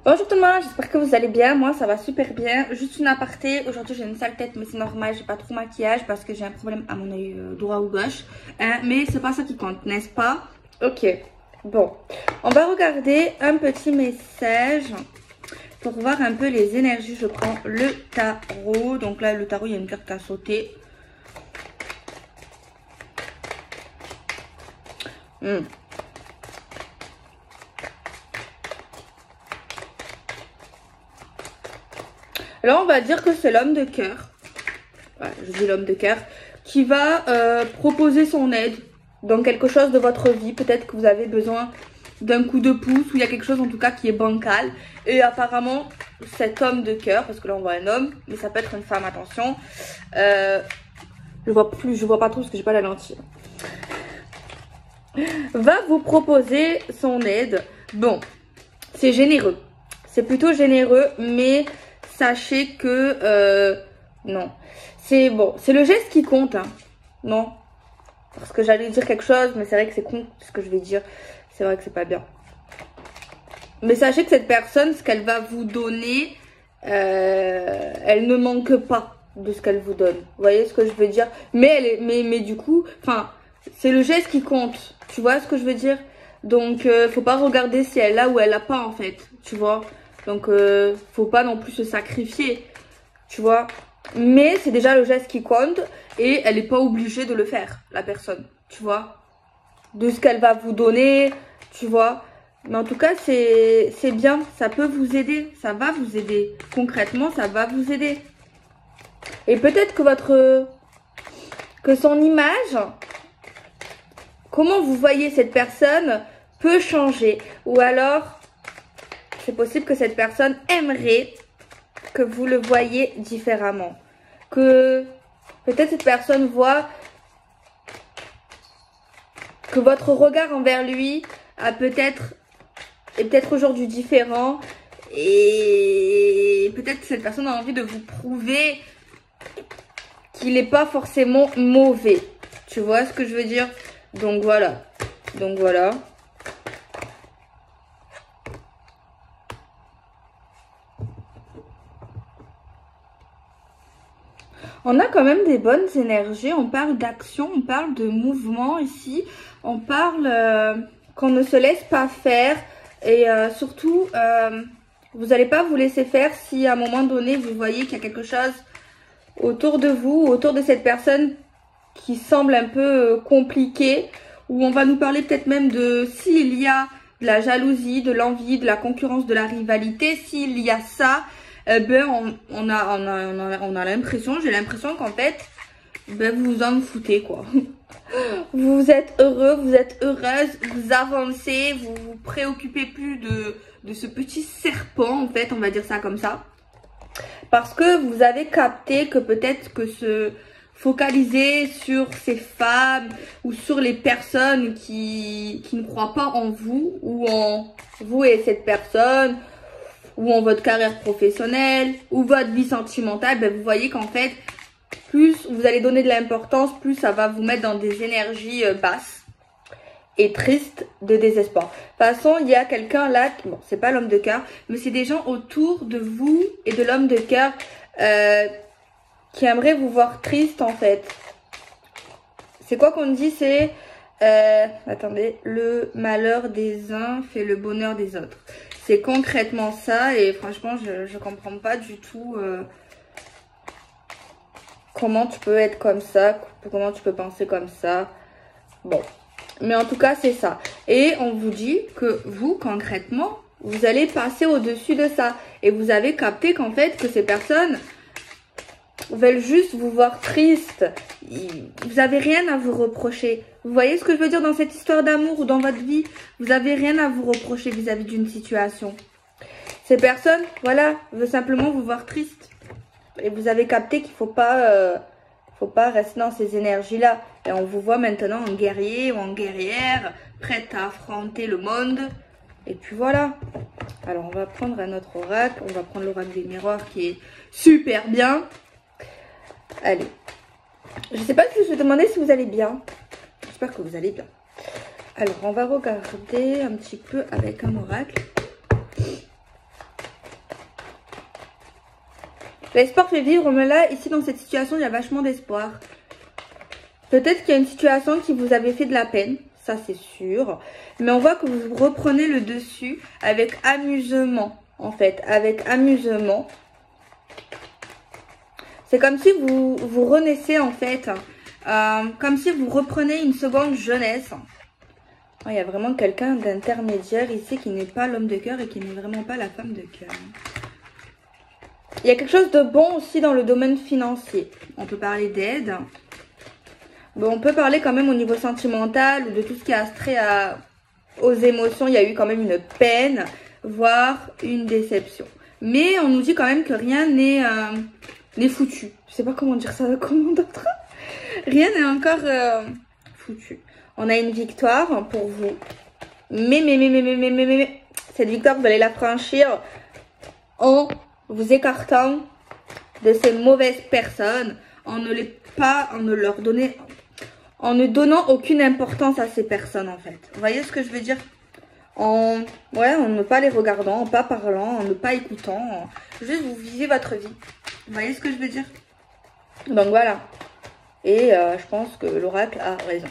Bonjour tout le monde, j'espère que vous allez bien. Moi ça va super bien. Juste une aparté, aujourd'hui j'ai une sale tête mais c'est normal, j'ai pas trop maquillage parce que j'ai un problème à mon œil droit ou gauche, mais c'est pas ça qui compte, n'est-ce pas? Ok, bon, on va regarder un petit message pour voir un peu les énergies. Je prends le tarot, donc là le tarot il y a une carte à sauter. Là, on va dire que c'est l'homme de cœur. Ouais, je dis l'homme de cœur. Qui va proposer son aide dans quelque chose de votre vie. Peut-être que vous avez besoin d'un coup de pouce. Ou il y a quelque chose en tout cas qui est bancal. Et apparemment, cet homme de cœur. Parce que là, on voit un homme. Mais ça peut être une femme, attention. Je vois pas trop parce que j'ai pas la lentille. Va vous proposer son aide. Bon, c'est généreux. C'est plutôt généreux. Mais... sachez que non, c'est bon, c'est le geste qui compte, hein. Non, parce que j'allais dire quelque chose, mais c'est vrai que c'est con ce que je vais dire. C'est vrai que c'est pas bien. Mais sachez que cette personne, ce qu'elle va vous donner, elle ne manque pas de ce qu'elle vous donne. Vous voyez ce que je veux dire? Mais du coup, enfin, c'est le geste qui compte. Tu vois ce que je veux dire? Donc, faut pas regarder si elle a ou elle a pas en fait. Tu vois? Donc, faut pas non plus se sacrifier, tu vois. Mais c'est déjà le geste qui compte et elle n'est pas obligée de le faire, la personne, tu vois. De ce qu'elle va vous donner, tu vois. Mais en tout cas, c'est bien, ça peut vous aider, ça va vous aider. Concrètement, ça va vous aider. Et peut-être que son image, comment vous voyez cette personne peut changer. Ou alors... c'est possible que cette personne aimerait que vous le voyiez différemment. Que peut-être cette personne voit que votre regard envers lui est peut-être aujourd'hui différent. Et peut-être que cette personne a envie de vous prouver qu'il n'est pas forcément mauvais. Tu vois ce que je veux dire? Donc voilà. Donc voilà. On a quand même des bonnes énergies, on parle d'action, on parle de mouvement ici, on parle qu'on ne se laisse pas faire et surtout, vous n'allez pas vous laisser faire si à un moment donné vous voyez qu'il y a quelque chose autour de vous, autour de cette personne qui semble un peu compliqué, où on va nous parler peut-être même de s'il y a de la jalousie, de l'envie, de la concurrence, de la rivalité, s'il y a ça... on a l'impression, j'ai l'impression qu'en fait, vous vous en foutez quoi. Vous êtes heureux, vous êtes heureuse, vous avancez, vous vous préoccupez plus de ce petit serpent en fait, on va dire ça comme ça. Parce que vous avez capté que peut-être que se focaliser sur ces femmes ou sur les personnes qui ne croient pas en vous ou en vous et cette personne, ou en votre carrière professionnelle, ou votre vie sentimentale, vous voyez qu'en fait, plus vous allez donner de l'importance, plus ça va vous mettre dans des énergies basses et tristes de désespoir. De toute façon, il y a quelqu'un là, bon, c'est pas l'homme de cœur, mais c'est des gens autour de vous et de l'homme de cœur qui aimeraient vous voir triste en fait. C'est quoi qu'on dit? C'est, attendez, le malheur des uns fait le bonheur des autres. C'est concrètement ça et franchement, je comprends pas du tout comment tu peux être comme ça, comment tu peux penser comme ça. Bon, mais en tout cas, c'est ça. Et on vous dit que vous, concrètement, vous allez passer au-dessus de ça. Et vous avez capté qu'en fait, que ces personnes veulent juste vous voir triste. Vous n'avez rien à vous reprocher. Vous voyez ce que je veux dire dans cette histoire d'amour ou dans votre vie? Vous n'avez rien à vous reprocher vis-à-vis d'une situation. Ces personnes, voilà, veulent simplement vous voir triste. Et vous avez capté qu'il faut pas rester dans ces énergies-là. Et on vous voit maintenant en guerrier ou en guerrière, prête à affronter le monde. Et puis voilà. Alors on va prendre un autre oracle. On va prendre l'oracle des miroirs qui est super bien. Allez. Je ne sais pas si je vais demander si vous allez bien. J'espère que vous allez bien. Alors, on va regarder un petit peu avec un oracle. L'espoir fait vivre, mais là, ici, dans cette situation, il y a vachement d'espoir. Peut-être qu'il y a une situation qui vous avait fait de la peine, ça c'est sûr. Mais on voit que vous reprenez le dessus avec amusement, en fait. Avec amusement. C'est comme si vous renaissez, en fait. Comme si vous reprenez une seconde jeunesse. Il y a vraiment quelqu'un d'intermédiaire ici qui n'est pas l'homme de cœur et qui n'est vraiment pas la femme de cœur. Il y a quelque chose de bon aussi dans le domaine financier. On peut parler d'aide. Bon, on peut parler quand même au niveau sentimental ou de tout ce qui a trait aux émotions. Il y a eu quand même une peine, voire une déception. Mais on nous dit quand même que rien n'est foutu. Je sais pas comment dire ça, comment d'autre. Rien n'est encore foutu. On a une victoire pour vous. Mais, cette victoire, vous allez la franchir en vous écartant de ces mauvaises personnes, en ne donnant aucune importance à ces personnes en fait. Vous voyez ce que je veux dire? En ne pas les regardant, en pas parlant, en ne pas écoutant, juste vous vivez votre vie. Vous voyez ce que je veux dire? Donc voilà. Et je pense que l'oracle a raison.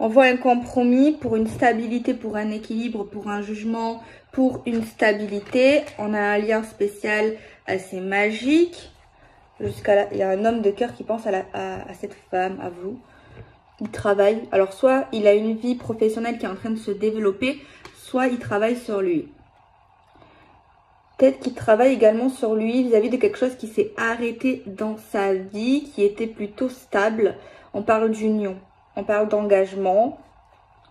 On voit un compromis pour une stabilité, pour un équilibre, pour un jugement, pour une stabilité. On a un lien spécial assez magique. Jusqu'à là, il y a un homme de cœur qui pense à cette femme, à vous. Il travaille. Alors, soit il a une vie professionnelle qui est en train de se développer, soit il travaille sur lui. Peut-être qu'il travaille également sur lui vis-à-vis de quelque chose qui s'est arrêté dans sa vie, qui était plutôt stable. On parle d'union, on parle d'engagement.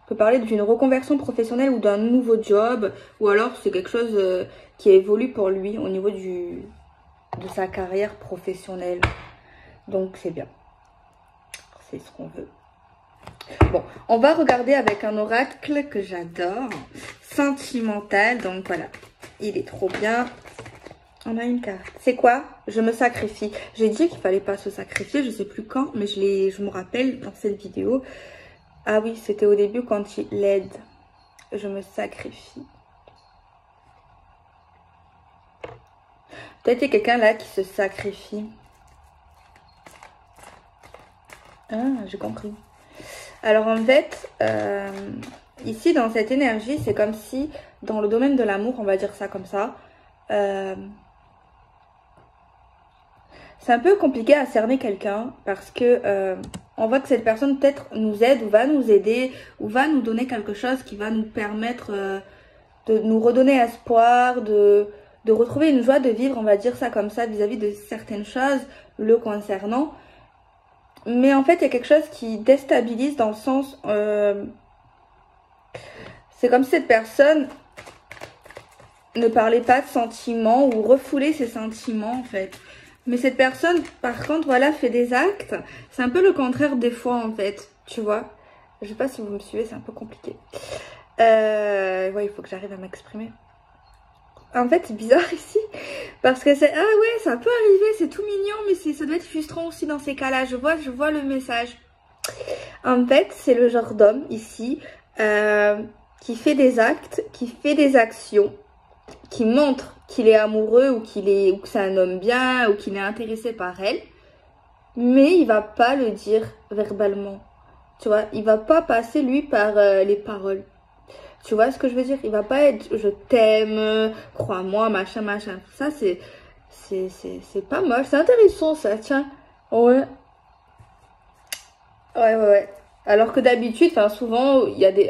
On peut parler d'une reconversion professionnelle ou d'un nouveau job. Ou alors c'est quelque chose qui évolue pour lui au niveau de sa carrière professionnelle. Donc c'est bien. C'est ce qu'on veut. Bon, on va regarder avec un oracle que j'adore. Sentimental, donc voilà. Il est trop bien. On a une carte. C'est quoi? Je me sacrifie. J'ai dit qu'il fallait pas se sacrifier. Je sais plus quand, mais je me rappelle dans cette vidéo. Ah oui, c'était au début quand il l'aide. Je me sacrifie. Peut-être qu'il y a quelqu'un là qui se sacrifie. Ah, j'ai compris. Alors en fait, ici dans cette énergie, c'est comme si dans le domaine de l'amour, on va dire ça comme ça, c'est un peu compliqué à cerner quelqu'un parce que on voit que cette personne peut-être nous aide ou va nous aider ou va nous donner quelque chose qui va nous permettre de nous redonner espoir, de retrouver une joie de vivre, on va dire ça comme ça, vis-à-vis de certaines choses le concernant. Mais en fait, il y a quelque chose qui déstabilise dans le sens... c'est comme si cette personne ne parlait pas de sentiments ou refoulait ses sentiments, en fait. Mais cette personne, par contre, voilà, fait des actes. C'est un peu le contraire des fois, en fait. Tu vois? Je sais pas si vous me suivez, c'est un peu compliqué. Ouais, il faut que j'arrive à m'exprimer. En fait, c'est bizarre ici, parce que c'est... Ah ouais, ça peut arriver, c'est tout mignon, mais ça doit être frustrant aussi dans ces cas-là. Je vois le message. En fait, c'est le genre d'homme ici qui fait des actes, qui fait des actions, qui montre qu'il est amoureux ou que c'est un homme bien ou qu'il est intéressé par elle, mais il va pas le dire verbalement. Tu vois, il va pas passer lui par les paroles. Tu vois ce que je veux dire? Il va pas être je t'aime, crois-moi, machin, machin. Ça, c'est pas moche. C'est intéressant, ça, tiens. Ouais. Ouais. Alors que d'habitude, enfin, souvent, il y a des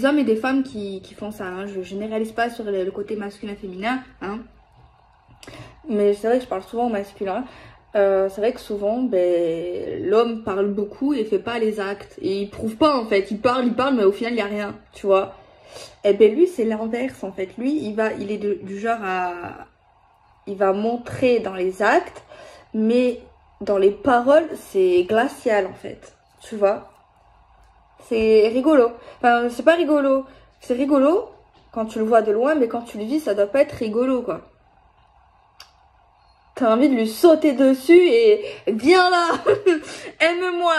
hommes et des femmes qui font ça. Hein. Je généralise pas sur le côté masculin-féminin. Hein. Mais c'est vrai que je parle souvent au masculin. C'est vrai que souvent, l'homme parle beaucoup et fait pas les actes. Et il prouve pas, en fait. Il parle, mais au final, il n'y a rien, tu vois. Et lui, c'est l'inverse, en fait. Lui, il est du genre à... Il va montrer dans les actes, mais dans les paroles, c'est glacial, en fait. Tu vois. C'est rigolo. Enfin, c'est pas rigolo. C'est rigolo quand tu le vois de loin, mais quand tu le vis, ça doit pas être rigolo, quoi. T'as envie de lui sauter dessus et viens là, aime-moi.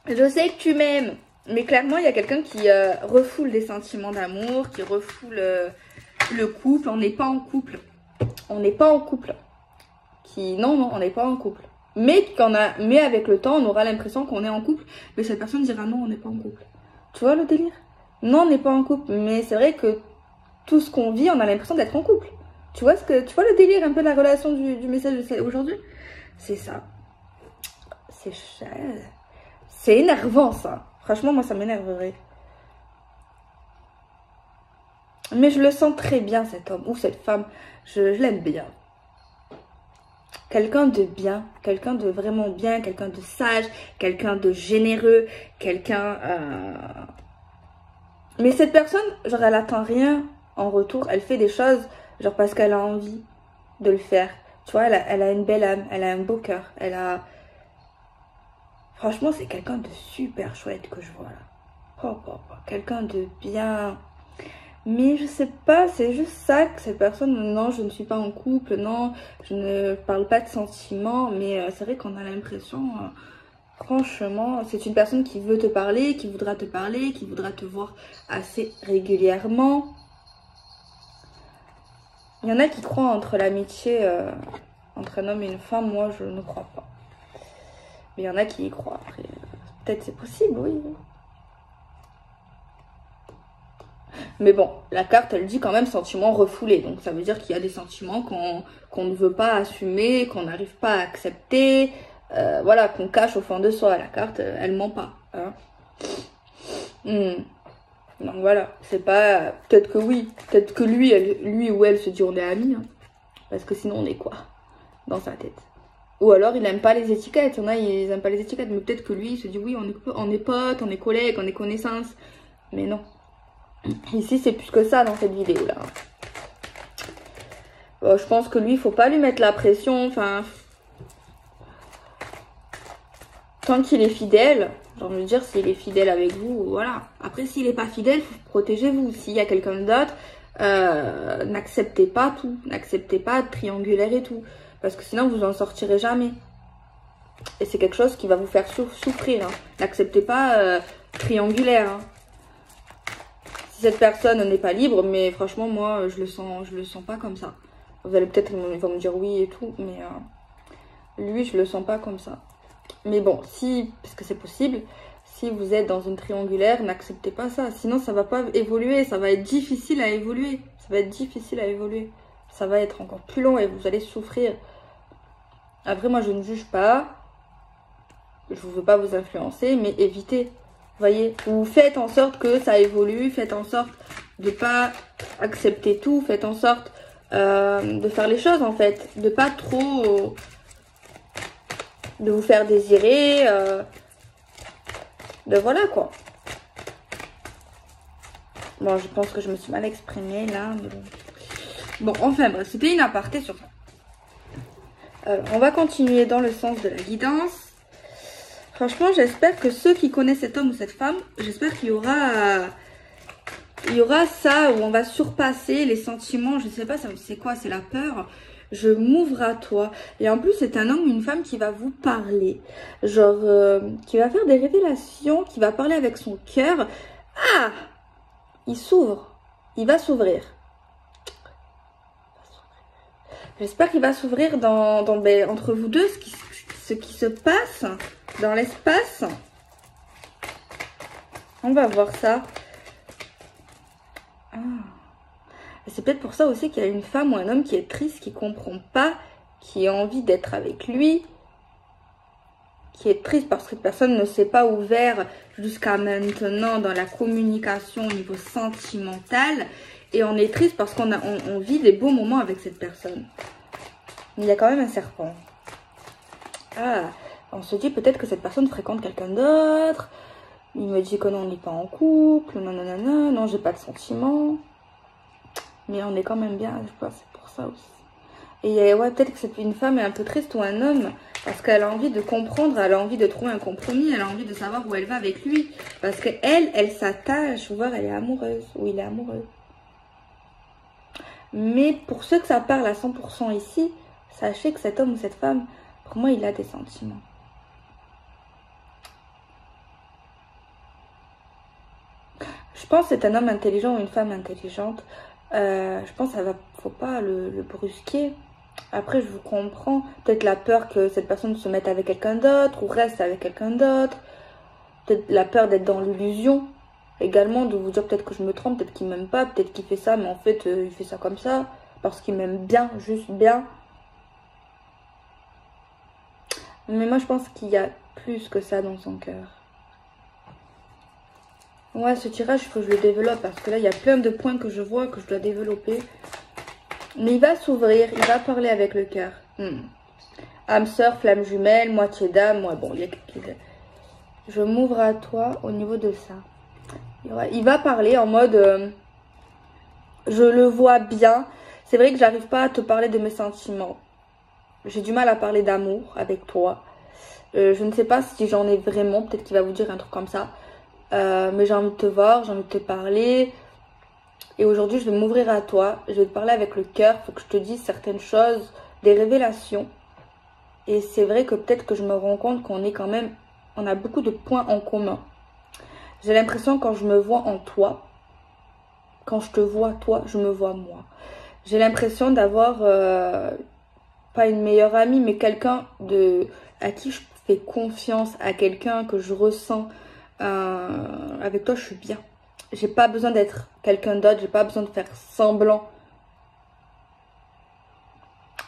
Je sais que tu m'aimes. Mais clairement, il y a quelqu'un qui refoule des sentiments d'amour, qui refoule le couple. On n'est pas en couple. On n'est pas en couple. Non, on n'est pas en couple. Mais avec le temps, on aura l'impression qu'on est en couple. Mais cette personne dira non, on n'est pas en couple. Tu vois le délire? Non, on n'est pas en couple. Mais c'est vrai que tout ce qu'on vit, on a l'impression d'être en couple. Tu vois le délire un peu de la relation du message aujourd'hui? C'est ça. C'est énervant ça. Franchement, moi ça m'énerverait. Mais je le sens très bien cet homme ou cette femme. Je l'aime bien. Quelqu'un de bien, quelqu'un de vraiment bien, quelqu'un de sage, quelqu'un de généreux, quelqu'un... Mais cette personne, genre elle attend rien en retour. Elle fait des choses genre parce qu'elle a envie de le faire. Tu vois, elle a une belle âme, elle a un beau cœur, elle a... Franchement, c'est quelqu'un de super chouette que je vois là. Quelqu'un de bien... Mais je sais pas, c'est juste ça que cette personne, non, je ne suis pas en couple, non, je ne parle pas de sentiments, mais c'est vrai qu'on a l'impression, franchement, c'est une personne qui veut te parler, qui voudra te parler, qui voudra te voir assez régulièrement. Il y en a qui croient entre l'amitié, entre un homme et une femme, moi je ne crois pas. Mais il y en a qui y croient, après, peut-être c'est possible, oui. Mais bon, la carte, elle dit quand même sentiments refoulés. Donc, ça veut dire qu'il y a des sentiments qu'on ne veut pas assumer, qu'on n'arrive pas à accepter. Voilà, qu'on cache au fond de soi. La carte, elle ment pas. Hein. Donc, voilà. C'est pas... Peut-être que oui. Peut-être que lui ou elle se dit on est amis. Hein. Parce que sinon, on est quoi? Dans sa tête. Ou alors, il aime pas les étiquettes. Il y en a, ils aiment pas les étiquettes. Mais peut-être que lui, il se dit oui, on est potes, on est collègues, on est connaissances. Mais non. Ici, c'est plus que ça dans cette vidéo-là. Je pense que lui, il faut pas lui mettre la pression. Enfin, tant qu'il est fidèle, j'ai envie de dire, s'il est fidèle avec vous, voilà. Après, s'il n'est pas fidèle, protégez-vous. S'il y a quelqu'un d'autre, n'acceptez pas tout. N'acceptez pas de triangulaire et tout. Parce que sinon, vous en sortirez jamais. Et c'est quelque chose qui va vous faire souffrir. Hein. N'acceptez pas triangulaire. Hein. Si cette personne n'est pas libre, mais franchement, moi, je le sens pas comme ça. Vous allez peut-être, il va me dire oui et tout, mais lui, je le sens pas comme ça. Mais bon, parce que c'est possible, si vous êtes dans une triangulaire, n'acceptez pas ça. Sinon, ça va pas évoluer, ça va être difficile à évoluer. Ça va être difficile à évoluer. Ça va être encore plus long et vous allez souffrir. Après, moi, je ne juge pas. Je ne veux pas vous influencer, mais évitez. Voyez, ou faites en sorte que ça évolue, faites en sorte de pas accepter tout, faites en sorte de faire les choses en fait, de pas trop de vous faire désirer, de voilà quoi. Bon, je pense que je me suis mal exprimée là, mais bon, enfin bref, c'était une aparté sur ça. On va continuer dans le sens de la guidance. Franchement, j'espère que ceux qui connaissent cet homme ou cette femme, j'espère qu'il y aura ça où on va surpasser les sentiments. Je ne sais pas, c'est quoi? C'est la peur. Je m'ouvre à toi. Et en plus, c'est un homme ou une femme qui va vous parler. Genre, qui va faire des révélations, qui va parler avec son cœur. Ah! Il s'ouvre. Il va s'ouvrir. J'espère qu'il va s'ouvrir entre vous deux, ce qui se passe dans l'espace. On va voir ça. Ah. C'est peut-être pour ça aussi qu'il y a une femme ou un homme qui est triste, qui ne comprend pas, qui a envie d'être avec lui, qui est triste parce que personne ne s'est pas ouvert jusqu'à maintenant dans la communication au niveau sentimental. Et on est triste parce qu'on vit des beaux moments avec cette personne. Mais il y a quand même un serpent. Ah, on se dit peut-être que cette personne fréquente quelqu'un d'autre. Il me dit que non, on n'est pas en couple. Non, non, non, non, non, j'ai pas de sentiments. Mais on est quand même bien, je pense, c'est pour ça aussi. Et ouais, peut-être que c'est une femme est un peu triste ou un homme. Parce qu'elle a envie de comprendre, elle a envie de trouver un compromis. Elle a envie de savoir où elle va avec lui. Parce qu'elle, elle s'attache. Vous voyez, elle est amoureuse. Ou il est amoureux. Mais pour ceux que ça parle à 100% ici, sachez que cet homme ou cette femme, pour moi, il a des sentiments. Je pense que c'est un homme intelligent ou une femme intelligente. Je pense qu'il ne faut pas le brusquer. Après, je vous comprends. Peut-être la peur que cette personne se mette avec quelqu'un d'autre ou reste avec quelqu'un d'autre. Peut-être la peur d'être dans l'illusion. Également, de vous dire peut-être que je me trompe, peut-être qu'il m'aime pas, peut-être qu'il fait ça, mais en fait, il fait ça comme ça. Parce qu'il m'aime bien, juste bien. Mais moi, je pense qu'il y a plus que ça dans son cœur. Ouais, ce tirage, il faut que je le développe parce que là, il y a plein de points que je vois que je dois développer. Mais il va s'ouvrir, il va parler avec le cœur. Âme sœur, flamme jumelle, moitié d'âme. Ouais, bon, il y a quelques... Je m'ouvre à toi au niveau de ça. Il va parler en mode... je le vois bien. C'est vrai que j'arrive pas à te parler de mes sentiments. J'ai du mal à parler d'amour avec toi. Je ne sais pas si j'en ai vraiment. Peut-être qu'il va vous dire un truc comme ça. Mais j'ai envie de te voir, j'ai envie de te parler. Et aujourd'hui, je vais m'ouvrir à toi. Je vais te parler avec le cœur. Il faut que je te dise certaines choses, des révélations. Et c'est vrai que peut-être que je me rends compte qu'on est quand même... On a beaucoup de points en commun. J'ai l'impression quand je me vois en toi, quand je te vois toi, je me vois moi. J'ai l'impression d'avoir... pas une meilleure amie, mais quelqu'un à qui je fais confiance, à quelqu'un que je ressens. Avec toi, je suis bien. J'ai pas besoin d'être quelqu'un d'autre, j'ai pas besoin de faire semblant.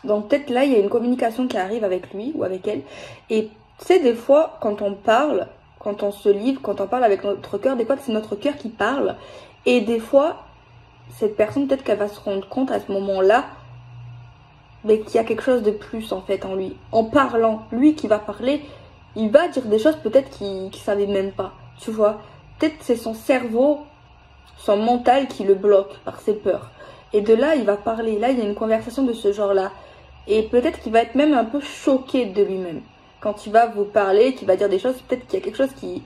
Donc peut-être là, il y a une communication qui arrive avec lui ou avec elle. Et tu sais, des fois, quand on parle, quand on se livre, quand on parle avec notre cœur, des fois, c'est notre cœur qui parle. Et des fois, cette personne, peut-être qu'elle va se rendre compte à ce moment-là, mais qu'il y a quelque chose de plus en fait en lui. En parlant, lui qui va parler, il va dire des choses peut-être qu'il savait même pas. Tu vois, peut-être c'est son cerveau, son mental qui le bloque par ses peurs. Et de là, il va parler. Là, il y a une conversation de ce genre-là. Et peut-être qu'il va être même un peu choqué de lui-même. Quand il va vous parler, qu'il va dire des choses, peut-être qu'il y a quelque chose qui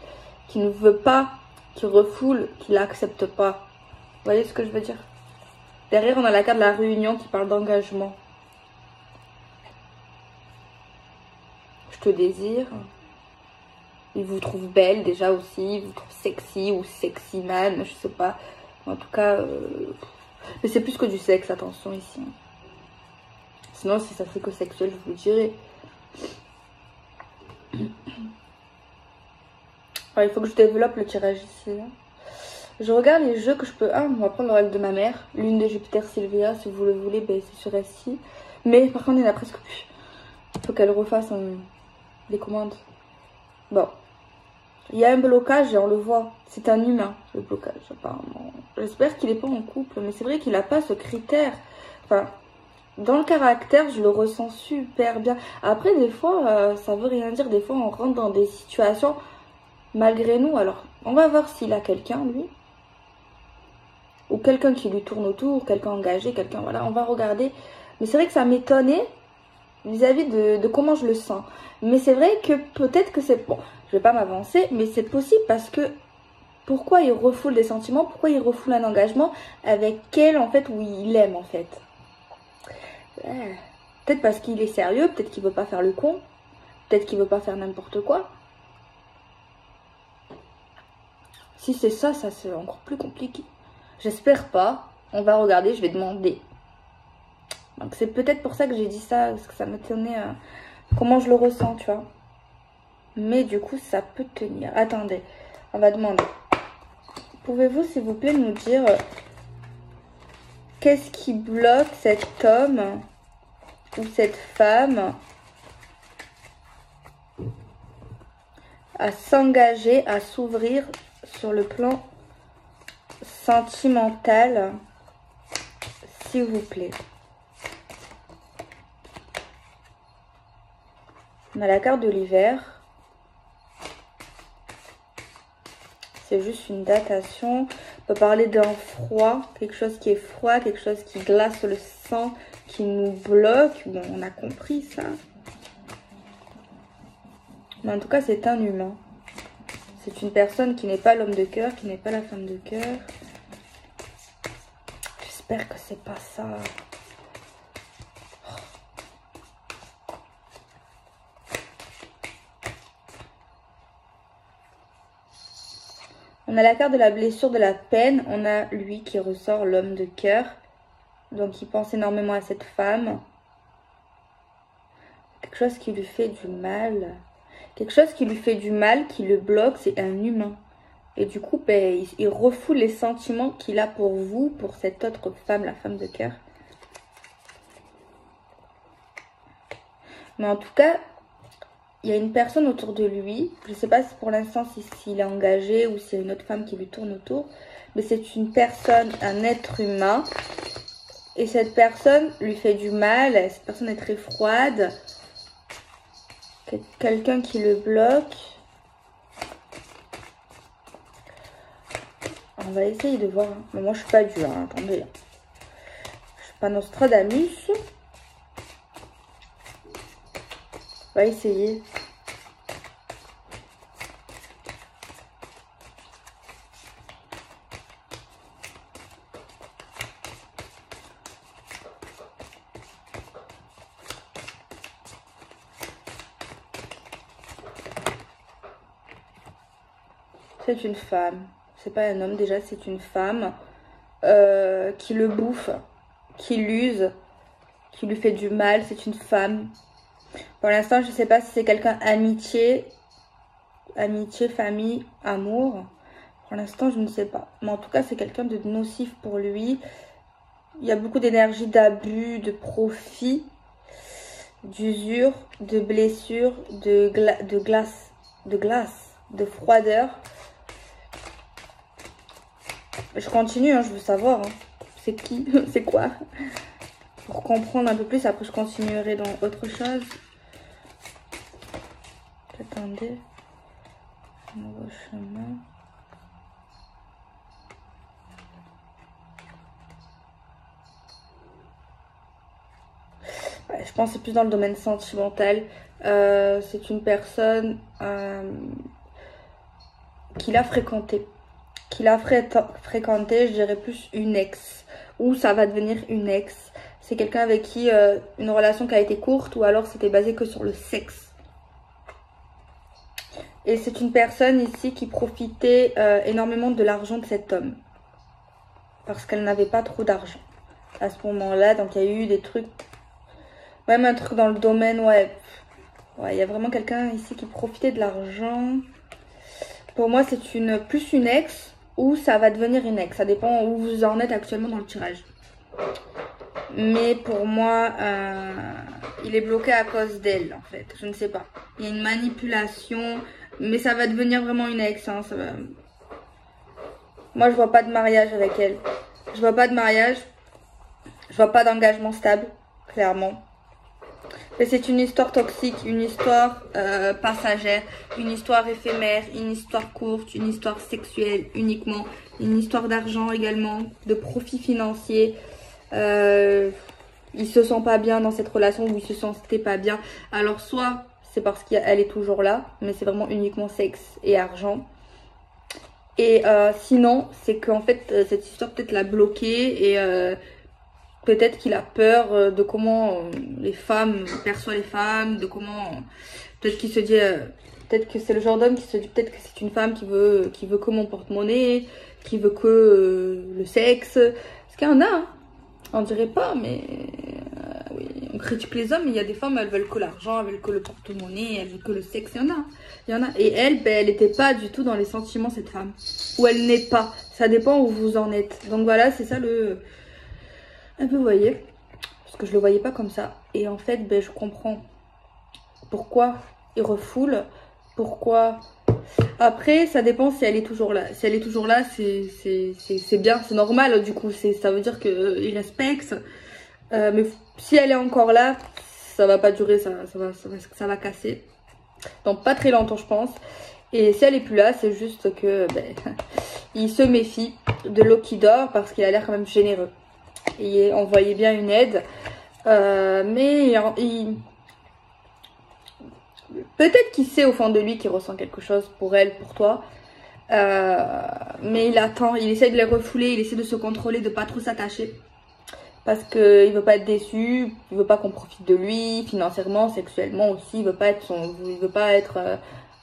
ne veut pas, qui refoule, qui l'accepte pas. Vous voyez ce que je veux dire? Derrière, on a la carte de la réunion qui parle d'engagement. Je te désire. Il vous trouve belle déjà aussi, il vous trouve sexy ou sexy man, je sais pas. En tout cas, mais c'est plus que du sexe, attention ici. Sinon, si ça fait que sexuel, je vous le dirai. Alors, il faut que je développe le tirage ici. Je regarde les jeux que je peux... Ah, on va prendre le règle de ma mère. Lune de Jupiter Sylvia, si vous le voulez, ben, c'est sur SI. Mais par contre, il n'y en a presque plus. Il faut qu'elle refasse les commandes. Bon. Il y a un blocage et on le voit. C'est un humain, le blocage, apparemment. J'espère qu'il n'est pas en couple, mais c'est vrai qu'il n'a pas ce critère. Enfin, dans le caractère, je le ressens super bien. Après, des fois, ça veut rien dire. Des fois, on rentre dans des situations malgré nous. Alors, on va voir s'il a quelqu'un, lui. Ou quelqu'un qui lui tourne autour, quelqu'un engagé, quelqu'un... Voilà, on va regarder. Mais c'est vrai que ça m'étonnait vis-à-vis de comment je le sens. Mais c'est vrai que peut-être que c'est... Bon, je vais pas m'avancer, mais c'est possible parce que... Pourquoi il refoule des sentiments? Pourquoi il refoule un engagement avec elle, en fait, où il aime, en fait? Peut-être parce qu'il est sérieux, peut-être qu'il veut pas faire le con. Peut-être qu'il veut pas faire n'importe quoi. Si c'est ça, ça c'est encore plus compliqué. J'espère pas. On va regarder, je vais demander. Donc c'est peut-être pour ça que j'ai dit ça, parce que ça me tenait comment je le ressens, tu vois. Mais du coup, ça peut tenir. Attendez, on va demander. Pouvez-vous, s'il vous plaît, nous dire qu'est-ce qui bloque cet homme ou cette femme à s'engager, à s'ouvrir sur le plan sentimental, s'il vous plaît? On a la carte de l'hiver. C'est juste une datation. On peut parler d'un froid, quelque chose qui est froid, quelque chose qui glace le sang, qui nous bloque. Bon, on a compris ça. Mais en tout cas, c'est un humain. C'est une personne qui n'est pas l'homme de cœur, qui n'est pas la femme de cœur. J'espère que c'est pas ça. On a la carte de la blessure, de la peine. On a lui qui ressort, l'homme de cœur. Donc il pense énormément à cette femme. Quelque chose qui lui fait du mal. Quelque chose qui lui fait du mal, qui le bloque, c'est un humain. Et du coup, ben, il refoule les sentiments qu'il a pour vous, pour cette autre femme, la femme de cœur. Mais en tout cas, il y a une personne autour de lui. Je ne sais pas si pour l'instant, s'il est engagé ou s'il y a une autre femme qui lui tourne autour. Mais c'est une personne, un être humain. Et cette personne lui fait du mal. Cette personne est très froide. Quelqu'un qui le bloque. On va essayer de voir. Mais moi, je suis pas dure. Hein. Attendez. Je suis pas Nostradamus. On va essayer. C'est une femme. C'est pas un homme déjà, c'est une femme qui le bouffe, qui l'use, qui lui fait du mal. C'est une femme. Pour l'instant, je sais pas si c'est quelqu'un amitié, famille, amour. Pour l'instant, je ne sais pas. Mais en tout cas, c'est quelqu'un de nocif pour lui. Il y a beaucoup d'énergie, d'abus, de profit, d'usure, de blessure, de glace, de froideur. Je continue, hein, je veux savoir. Hein. C'est qui? C'est quoi? Pour comprendre un peu plus, après je continuerai dans autre chose. Attendez. Nouveau chemin. Ouais, je pense que c'est plus dans le domaine sentimental. C'est une personne qu'il a fréquentée. Je dirais plus une ex. Ou ça va devenir une ex. C'est quelqu'un avec qui une relation qui a été courte ou alors c'était basé que sur le sexe. Et c'est une personne ici qui profitait énormément de l'argent de cet homme. Parce qu'elle n'avait pas trop d'argent à ce moment-là. Donc il y a eu des trucs, même un truc dans le domaine, ouais, il y a vraiment quelqu'un ici qui profitait de l'argent. Pour moi, c'est plus une ex ou ça va devenir une ex. Ça dépend où vous en êtes actuellement dans le tirage. Mais pour moi, il est bloqué à cause d'elle, en fait. Je ne sais pas. Il y a une manipulation, mais ça va devenir vraiment une ex. Hein, ça va... Moi, je vois pas de mariage avec elle. Je vois pas de mariage. Je vois pas d'engagement stable, clairement. Mais c'est une histoire toxique, une histoire passagère, une histoire éphémère, une histoire courte, une histoire sexuelle uniquement, une histoire d'argent également, de profit financier. Il se sent pas bien dans cette relation ou il se sentait pas bien. Alors soit c'est parce qu'elle est toujours là, mais c'est vraiment uniquement sexe et argent. Et sinon, c'est qu'en fait, cette histoire peut-être l'a bloqué et peut-être qu'il a peur de comment les femmes perçoivent les femmes, de comment... Peut-être qu'il se dit... peut-être que c'est le genre d'homme qui se dit peut-être que c'est une femme qui veut que mon porte-monnaie, qui veut que le sexe. Parce qu'il y en a, hein. On dirait pas, mais... oui, on critique les hommes, mais il y a des femmes, elles veulent que l'argent, elles veulent que le porte-monnaie, elles veulent que le sexe. Il y en a. Il y en a. Et elle, ben, elle n'était pas du tout dans les sentiments, cette femme. Ou elle n'est pas. Ça dépend où vous en êtes. Donc voilà, c'est ça le... Un peu, vous voyez, parce que je le voyais pas comme ça. Et en fait, ben, je comprends pourquoi il refoule, pourquoi... Après, ça dépend si elle est toujours là. Si elle est toujours là, c'est bien, c'est normal. Du coup, ça veut dire qu'il respecte. Mais si elle est encore là, ça va pas durer, ça va casser. Donc pas très longtemps, je pense. Et si elle est plus là, c'est juste que ben, il se méfie de l'eau qui dort parce qu'il a l'air quand même généreux. Et on voyait bien une aide. Mais peut-être qu'il sait au fond de lui qu'il ressent quelque chose pour elle, pour toi. Mais il attend, il essaie de les refouler, il essaie de se contrôler, de pas trop s'attacher. Parce qu'il veut pas être déçu, il veut pas qu'on profite de lui, financièrement, sexuellement aussi. Il veut pas être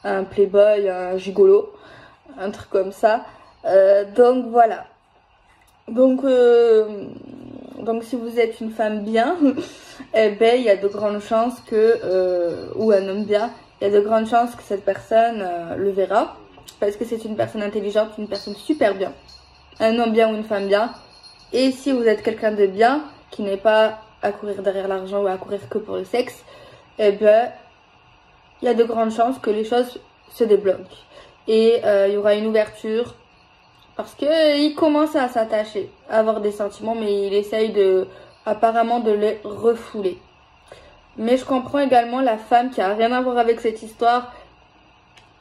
un playboy, un gigolo, un truc comme ça. Donc voilà. Donc si vous êtes une femme bien, eh ben il y a de grandes chances que, ou un homme bien, il y a de grandes chances que cette personne le verra. Parce que c'est une personne intelligente, une personne super bien. Un homme bien ou une femme bien. Et si vous êtes quelqu'un de bien, qui n'est pas à courir derrière l'argent ou à courir que pour le sexe, eh ben il y a de grandes chances que les choses se débloquent. Et il y aura une ouverture. Parce qu'il commence à s'attacher, à avoir des sentiments, mais il essaye apparemment de les refouler. Mais je comprends également la femme qui a rien à voir avec cette histoire.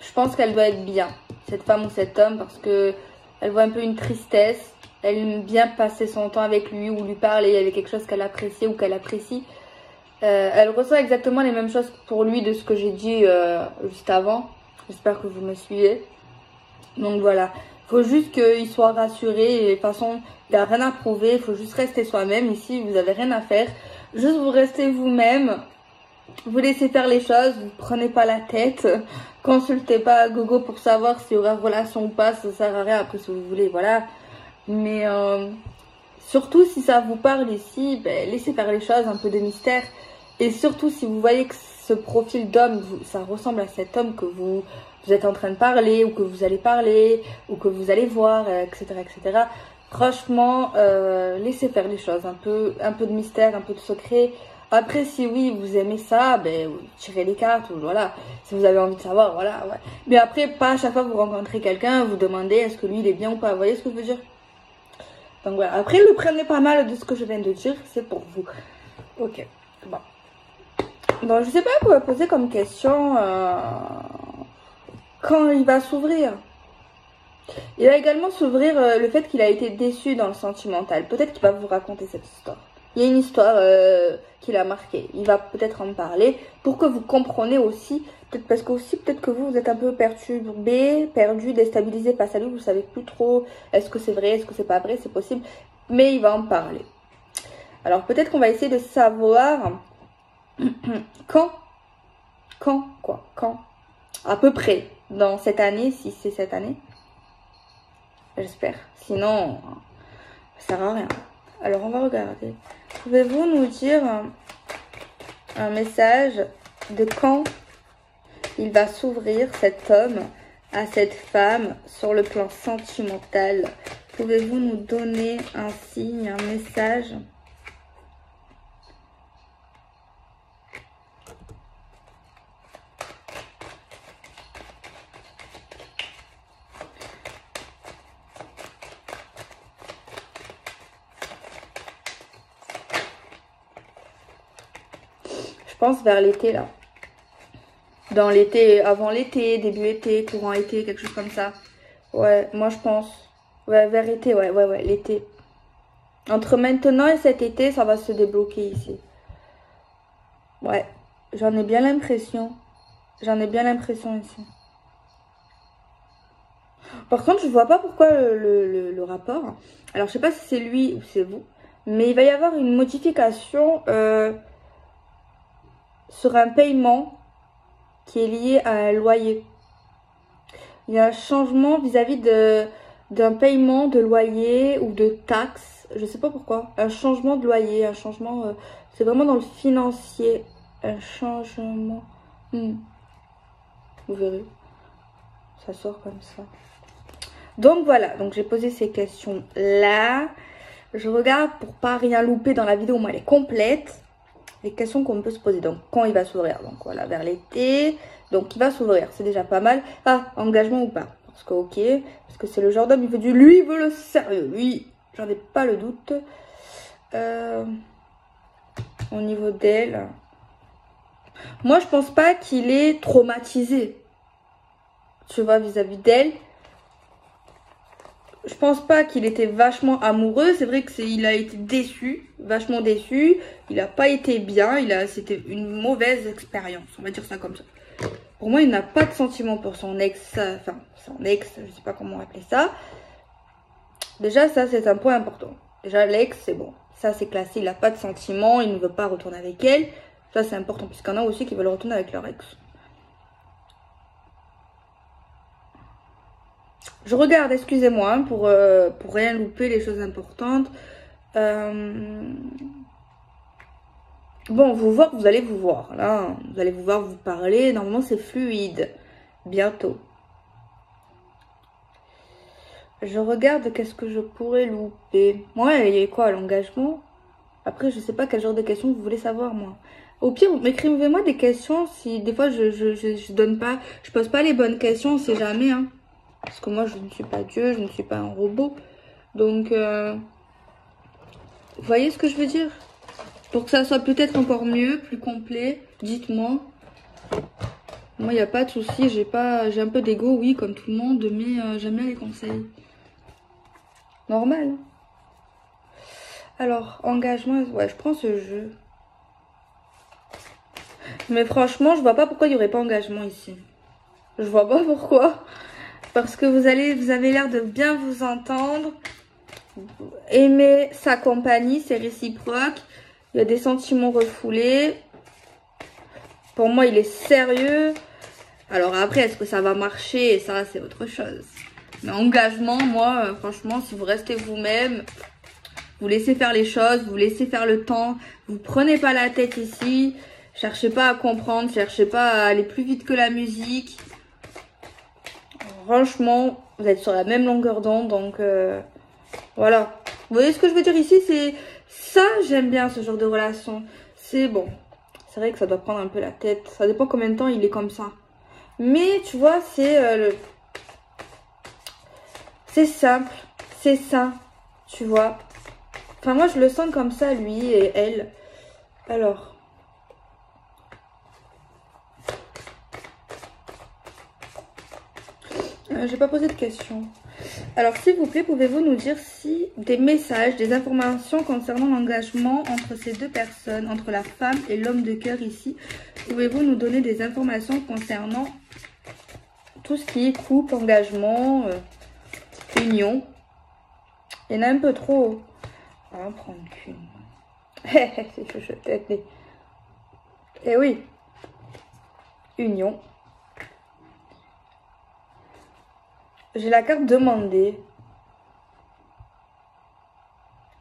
Je pense qu'elle doit être bien, cette femme ou cet homme, parce que elle voit un peu une tristesse. Elle aime bien passer son temps avec lui ou lui parler avec quelque chose qu'elle apprécie ou qu'elle apprécie. Elle ressent exactement les mêmes choses pour lui de ce que j'ai dit juste avant. J'espère que vous me suivez. Donc voilà. Faut juste qu'il soit rassuré. Et de toute façon, il n'y a rien à prouver. Il faut juste rester soi-même. Ici, vous n'avez rien à faire. Juste vous restez vous-même. Vous laissez faire les choses. Vous prenez pas la tête. Consultez pas Gogo pour savoir s'il y aura relation ou pas. Ça sert à rien après si vous voulez. Voilà. Mais surtout si ça vous parle ici, ben, laissez faire les choses. Un peu de mystère. Et surtout si vous voyez que ce profil d'homme, ça ressemble à cet homme que vous êtes en train de parler, ou que vous allez parler, ou que vous allez voir, etc. etc. Franchement, laissez faire les choses, un peu de mystère, un peu de secret. Après, si oui, vous aimez ça, ben, tirez les cartes, ou voilà. Si vous avez envie de savoir, voilà, ouais. Mais après, pas à chaque fois que vous rencontrez quelqu'un, vous demandez est-ce que lui, il est bien ou pas. Vous voyez ce que je veux dire? Donc voilà. Après, le prenez pas mal de ce que je viens de dire, c'est pour vous. Ok, bon. Donc, je sais pas quoi poser comme question. Quand il va s'ouvrir. Il va également s'ouvrir le fait qu'il a été déçu dans le sentimental. Peut-être qu'il va vous raconter cette histoire. Il y a une histoire qui l'a marqué. Il va peut-être en parler pour que vous compreniez aussi. Peut-être parce que aussi, peut-être que vous êtes un peu perturbé, perdu, déstabilisé face à lui. Vous savez plus trop. Est-ce que c'est vrai, est-ce que c'est pas vrai, c'est possible. Mais il va en parler. Alors peut-être qu'on va essayer de savoir quand à peu près dans cette année, si c'est cette année. J'espère. Sinon, ça sert à rien. Alors, on va regarder. Pouvez-vous nous dire un message de quand il va s'ouvrir, cet homme, à cette femme sur le plan sentimental? Pouvez-vous nous donner un signe, un message ? Je pense vers l'été là. Dans l'été, avant l'été, début été, courant été, quelque chose comme ça. Ouais, moi je pense. Ouais, vers été, ouais, l'été. Entre maintenant et cet été, ça va se débloquer ici. Ouais, j'en ai bien l'impression. J'en ai bien l'impression ici. Par contre, je vois pas pourquoi le rapport. Alors, je sais pas si c'est lui ou c'est vous. Mais il va y avoir une modification sur un paiement qui est lié à un loyer. Il y a un changement vis-à-vis d'un paiement de loyer ou de taxes. Je sais pas pourquoi. Un changement de loyer, un changement... c'est vraiment dans le financier. Un changement... Vous verrez. Ça sort comme ça. Donc voilà. Donc j'ai posé ces questions là. Je regarde pour pas rien louper dans la vidéo. Moi, elle est complète. Les questions qu'on peut se poser. Donc, quand il va s'ouvrir. Donc, voilà, vers l'été. Donc, il va s'ouvrir. C'est déjà pas mal. Ah, engagement ou pas. Parce que, ok. Parce que c'est le genre d'homme, il veut du... Lui, il veut le sérieux. Lui, j'en ai pas le doute. Au niveau d'elle. Moi, je pense pas qu'il est traumatisé. Tu vois, vis-à-vis d'elle. Je pense pas qu'il était vachement amoureux. C'est vrai qu'il a été déçu, vachement déçu. Il n'a pas été bien. C'était une mauvaise expérience. On va dire ça comme ça. Pour moi, il n'a pas de sentiment pour son ex. Enfin, son ex, je sais pas comment appeler ça. Déjà, ça, c'est un point important. Déjà, l'ex, c'est bon. Ça, c'est classé. Il n'a pas de sentiment. Il ne veut pas retourner avec elle. Ça, c'est important. Puisqu'il y en a aussi qui veulent retourner avec leur ex. Je regarde, excusez-moi, hein, pour rien louper les choses importantes. Bon, vous voir, vous allez vous voir. Là, vous allez vous voir, vous parler. Normalement, c'est fluide. Bientôt. Je regarde qu'est-ce que je pourrais louper. Moi, il y a quoi, l'engagement? Après, je sais pas quel genre de questions vous voulez savoir, moi. Au pire, écrivez-moi des questions si des fois je donne pas, je pose pas les bonnes questions, on sait jamais, hein. Parce que moi, je ne suis pas Dieu, je ne suis pas un robot. Donc, vous voyez ce que je veux dire? Pour que ça soit peut-être encore mieux, plus complet, dites-moi. Moi, il n'y a pas de souci, j'ai un peu d'ego, oui, comme tout le monde, mais j'aime bien les conseils. Normal. Alors, engagement, ouais, je prends ce jeu. Mais franchement, je vois pas pourquoi il n'y aurait pas engagement ici. Je vois pas pourquoi. Parce que vous avez l'air de bien vous entendre. Aimer sa compagnie, c'est réciproque. Il y a des sentiments refoulés. Pour moi, il est sérieux. Alors après, est-ce que ça va marcher? Ça, c'est autre chose. Mais engagement, moi, franchement, si vous restez vous-même, vous laissez faire les choses, vous laissez faire le temps, vous prenez pas la tête ici, cherchez pas à comprendre, cherchez pas à aller plus vite que la musique. Franchement, vous êtes sur la même longueur d'onde, donc voilà. Vous voyez ce que je veux dire ici? C'est ça, j'aime bien ce genre de relation. C'est bon. C'est vrai que ça doit prendre un peu la tête. Ça dépend combien de temps il est comme ça. Mais tu vois, c'est c'est simple, c'est sain, tu vois. Enfin, moi, je le sens comme ça, lui et elle. Alors. J'ai pas posé de questions. Alors, s'il vous plaît, pouvez-vous nous dire si des messages, des informations concernant l'engagement entre ces deux personnes, entre la femme et l'homme de cœur ici, pouvez-vous nous donner des informations concernant tout ce qui est couple, engagement, union? Il y en a un peu trop. On va en prendre qu'une. Je tête. Eh oui. Union. J'ai la carte demander.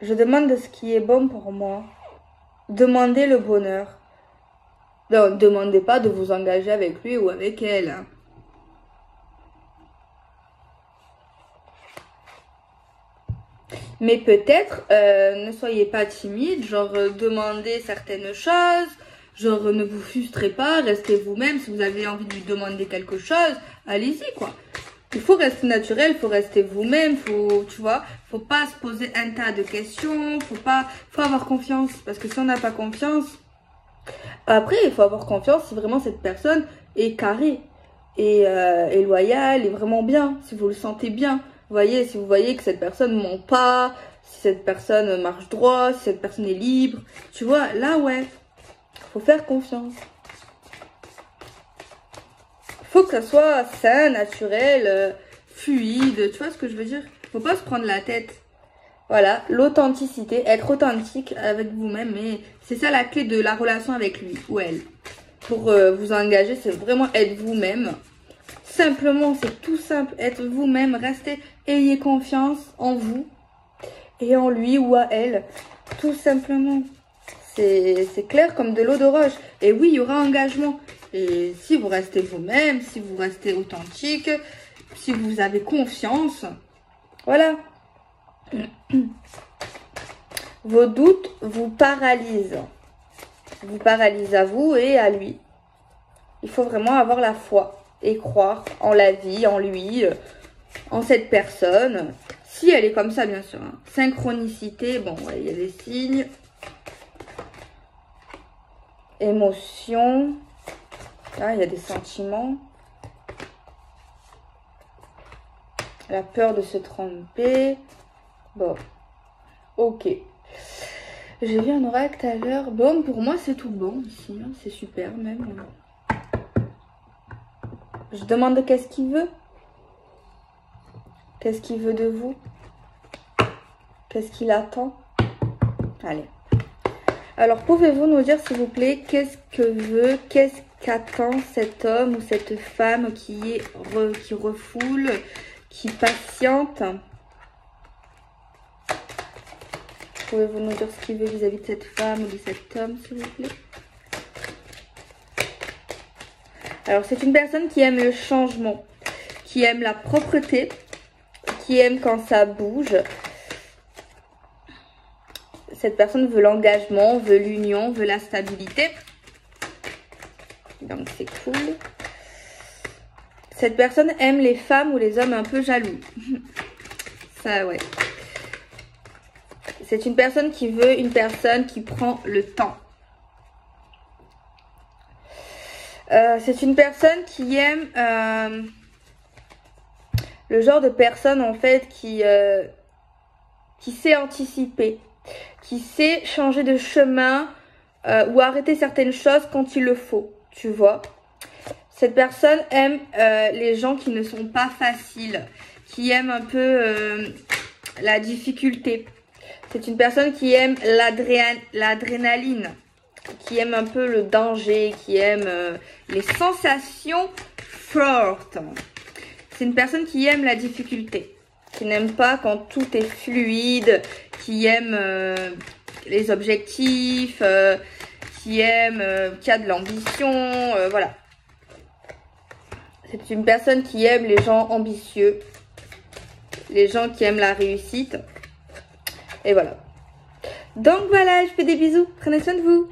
Je demande ce qui est bon pour moi. Demandez le bonheur. Non, demandez pas de vous engager avec lui ou avec elle. Hein. Mais peut-être, ne soyez pas timide, genre demandez certaines choses, genre ne vous frustrez pas, restez vous-même. Si vous avez envie de lui demander quelque chose, allez-y quoi. Il faut rester naturel, il faut rester vous-même, tu vois, faut pas se poser un tas de questions, faut avoir confiance. Parce que si on n'a pas confiance, après il faut avoir confiance si vraiment cette personne est carrée, et loyale, et vraiment bien, si vous le sentez bien. Vous voyez, si vous voyez que cette personne ne ment pas, si cette personne marche droit, si cette personne est libre, tu vois, là ouais, faut faire confiance. Faut que ça soit sain, naturel, fluide, tu vois ce que je veux dire? Faut pas se prendre la tête. Voilà, l'authenticité, être authentique avec vous-même, et c'est ça la clé de la relation avec lui ou elle. Pour vous engager, c'est vraiment être vous-même. Simplement, c'est tout simple, être vous-même, restez, ayez confiance en vous et en lui ou à elle, tout simplement. C'est clair comme de l'eau de roche. Et oui, il y aura engagement. Et si vous restez vous-même, si vous restez authentique, si vous avez confiance, voilà. Vos doutes vous paralysent. Vous paralysent à vous et à lui. Il faut vraiment avoir la foi et croire en la vie, en lui, en cette personne. Si elle est comme ça, bien sûr. Hein. Synchronicité, bon, ouais, il y a des signes. Émotion. Ah, il y a des sentiments. La peur de se tromper. Bon, ok. J'ai vu un oracle tout à l'heure. Bon, pour moi, c'est tout bon ici. Hein. C'est super même. Je demande qu'est-ce qu'il veut. Qu'est-ce qu'il veut de vous? Qu'est-ce qu'il attend? Allez. Alors, pouvez-vous nous dire, s'il vous plaît, qu'est-ce qu'attend cet homme ou cette femme qui refoule, qui patiente. Pouvez-vous nous dire ce qu'il veut vis-à-vis de cette femme ou de cet homme, s'il vous plaît? Alors, c'est une personne qui aime le changement, qui aime la propreté, qui aime quand ça bouge. Cette personne veut l'engagement, veut l'union, veut la stabilité. Donc, c'est cool. Cette personne aime les femmes ou les hommes un peu jaloux. Ça, ouais. C'est une personne qui veut une personne qui prend le temps. C'est une personne qui aime le genre de personne en fait qui sait anticiper, qui sait changer de chemin ou arrêter certaines choses quand il le faut, tu vois. Cette personne aime les gens qui ne sont pas faciles, qui aiment un peu la difficulté. C'est une personne qui aime l'adrénaline, qui aime un peu le danger, qui aime les sensations fortes. C'est une personne qui aime la difficulté, qui n'aime pas quand tout est fluide, qui aime les objectifs, qui aime, qui a de l'ambition, voilà. C'est une personne qui aime les gens ambitieux, les gens qui aiment la réussite. Et voilà. Donc voilà, je fais des bisous. Prenez soin de vous.